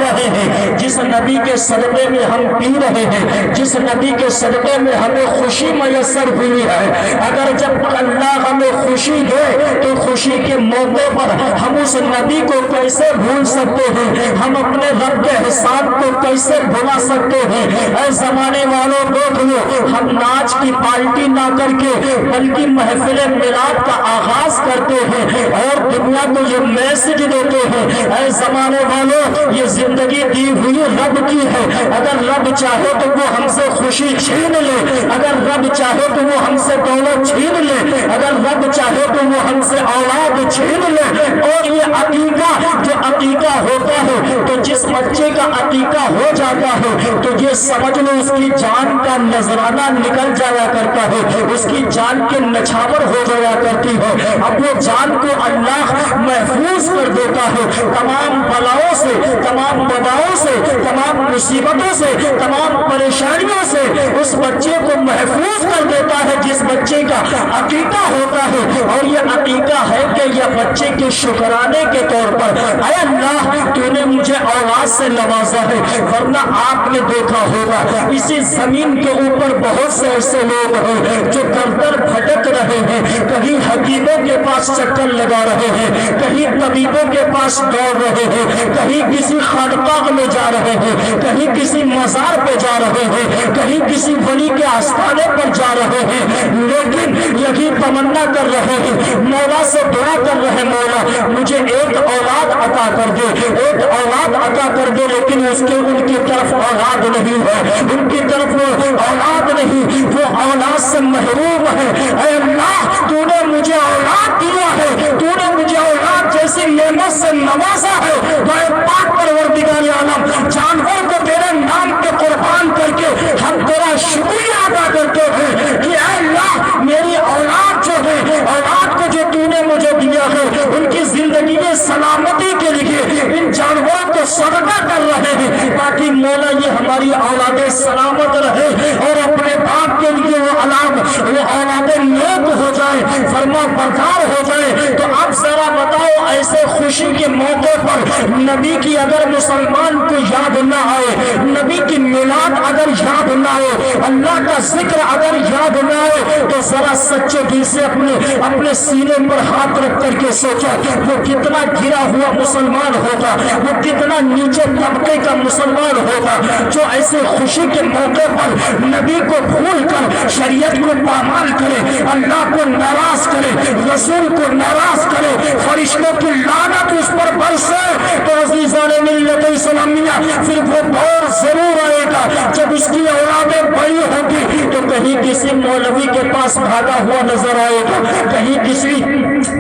رہے ہیں، جس نبی کے صدقے میں ہم پی رہے ہیں، جس نبی کے صدقے میں ہمیں خوشی میسر ہوئی ہے، اگر جب اللہ ہمیں خوشی دے تو خوشی کے موقع پر ہم اس نبی کو کیسے بھول سکتے ہیں؟ ہم اپنے رب کے احسان کو کیسے بھلا سکتے ہیں؟ اے زمانے والوں دیکھ لو، ہم ناچ کی پارٹی نہ کر کے بلکہ محفل میلاد کا آغاز کرتے ہیں اور دنیا کو یہ میسج دیتے ہیں، اے زمانے والوں یہ زندگی دی ہوئی رب کی ہے، اگر رب چاہے تو وہ ہم سے خوشی چھین لے، اگر رب چاہے تو وہ ہم سے دولت چھین لے، اگر رب چاہے تو وہ ہم سے اولاد چھین لے۔ اور یہ عقیقہ جو عقیقہ ہوتا ہے تو جس بچے کا عقیقہ ہو جاتا ہے تو یہ سمجھ لو اس کی جان کا نذرانہ نکل جایا کرتا ہے، اس کی جان کے نچھاور ہو جایا کرتی ہے۔ اب وہ جان کو اللہ محفوظ کر دیتا ہے تمام بلاؤں سے، تمام وباؤں سے، تمام مصیبتوں سے، تمام پریشانیوں سے اس بچے کو محفوظ کر دیتا ہے جس بچے کا عقیقہ ہوتا ہے۔ اور یہ عقیقہ ہے کہ یہ بچے کے شکرانے کے طور پر، اے اللہ تو نے مجھے اولاد سے نوازا ہے، ورنہ آپ نے دیکھا ہوگا اسی زمین کے اوپر بہت سے ایسے لوگ ہیں جو در در بھٹک رہے ہیں، کہیں حکیموں کے پاس چکر لگا رہے ہیں، کہیں طبیبوں کے پاس دوڑ رہے ہیں، کہیں کسی خانقاہ میں جا رہے ہیں، کہیں کسی مزار پہ جا رہے ہیں، کہیں کسی ولی کے آستانے پر جا رہے ہیں، لیکن یہی تمنا کر رہے ہیں، مولا سے دعا کر رہے، مولا مجھے ایک اولاد عطا کر دے، ایک اولاد عطا کر دے، لیکن ان کی طرف اولاد نہیں ہے، ان کی طرف اولاد نہیں، وہ اولاد سے محروم ہے۔ اے اللہ تو نے مجھے اولاد دیا ہے، تو نے مجھے اولاد جیسی نعمت سے نوازا ہے، پاک پروردگار عالم جانور کو تیرے نام کے قربان کر کے ہم تیرا شکریہ ادا کرتے ہیں کہ اے اللہ میری اولاد جو ہے، اولاد کو جو تو نے مجھے دیا ہے ان کی زندگی میں سلامتی کے لیے ان جانوروں کو صدقہ کر رہے ہیں تاکہ مولا یہ ہماری اولادیں سلامت رہے اور اپنے باپ کے لیے وہ اولادیں نیک ہو جائیں، فرما بردار ہو جائیں۔ تو اب ذرا بتاؤ ایسے خوشی کے موقع پر نبی کی اگر مسلمان کو یاد نہ آئے، نبی کی میلاد اگر یاد نہ آئے، اللہ کا ذکر اگر یاد نہ آئے تو ذرا سچے دل سے اپنے سینے پر ہاتھ رکھ کر کے سوچو وہ کتنا گرا ہوا مسلمان ہوگا، وہ کتنا نیچے طبقے کا مسلمان ہوگا جو ایسے خوشی کے موقع پر نبی کو بھول کر شریعت کو پامال کرے، اللہ کو ناراض کرے، رسول کو ناراض کرے، فرشتوں کی لعنت اس پر برسے۔ تو عزیزان ملت اسلامیہ پھر وہ دور ضرور آئے گا جب اس کی اولادیں بڑی ہوگی تو کہیں کسی مولوی کے پاس بھاگا ہوا نظر آئے گا، کہیں کسی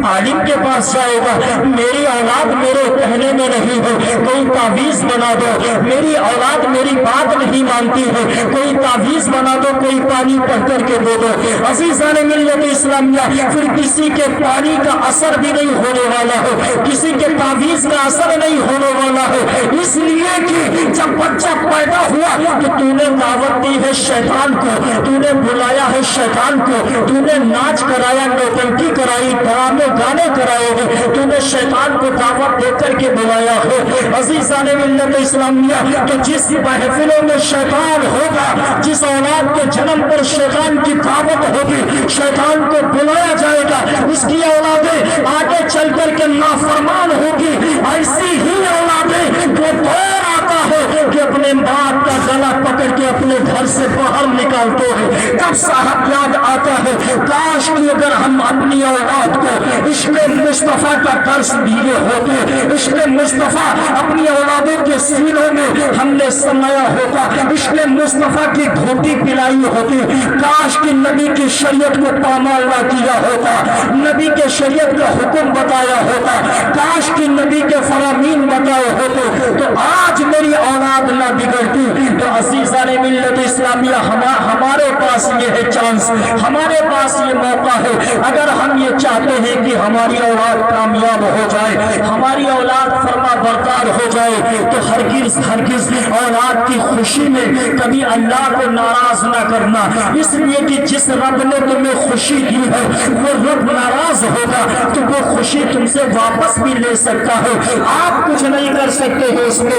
عالم کے پاس جائے گا، میری اولاد میرے کہنے میں نہیں ہے، کوئی تعویذ بنا دو، میری اولاد میری بات نہیں مانتی ہے، کوئی تعویذ بنا دو، کوئی پانی پڑھ کر کے دے دو۔ عزیزان ملت اسلامیہ پھر کسی کے پانی کا اثر بھی نہیں ہونے والا ہے، کسی کے تعویذ کا اثر نہیں ہونے والا ہے، اس لیے کہ جب بچہ پیدا ہوا تو تو نے دعوت دی ہے شیطان کو، تو نے بلایا ہے شیطان کو، تو نے ناچ کرایا، نوٹنکی کرائی، ڈرامے گانے کرائے ہیں، تو نے شیطان کو دعوت دے کر کے بلایا ہے۔ عزیزان ملت اسلامیہ کہ جس محفلوں میں شیطان ہوگا، جس اولاد کے جنم پر شیطان کی دعوت ہوگی، شیطان کو بلایا جائے گا، اس کی اولادیں آگے چل کر کے نافرمان ہوگی۔ ایسی ہی اولادیں وہ دور آتا ہے کہ اپنے باپ کا گلا پکڑ کے اپنے گھر سے باہر نکالتے ہیں، تب صاحب یاد آتا ہے کاش کہ اگر ہم اپنی اولاد کو عشق مصطفیٰ کا درس دیے ہوتے، عشق مصطفیٰ اپنی اولادوں کے سینوں میں ہم نے سمایا ہوتا، عشق مصطفیٰ کی گھوٹی پلائی ہوتی، کاش کہ نبی کی شریعت کو پامال نہ کیا ہوتا، نبی کے شریعت کا حکم بتایا ہوتا، کاش کہ نبی کے فرامین بتائے ہوتے تو آج میری اولاد نہ بگڑتی۔ تو عزیزان ملت اسلامیہ ہمارے پاس یہ ہے چانس، ہمارے پاس یہ موقع ہے، اگر ہم یہ چاہتے ہیں کہ ہماری اولاد کامیاب ہو جائے، ہماری اولاد فرما بردار ہو جائے تو ہرگز اولاد کی خوشی میں کبھی اللہ کو ناراض نہ کرنا، اس لیے کہ جس رب نے تمہیں خوشی دی ہے وہ رب ناراض ہوگا تو وہ خوشی تم سے واپس بھی لے سکتا ہے، آپ کچھ نہیں کر سکتے ہیں اس میں،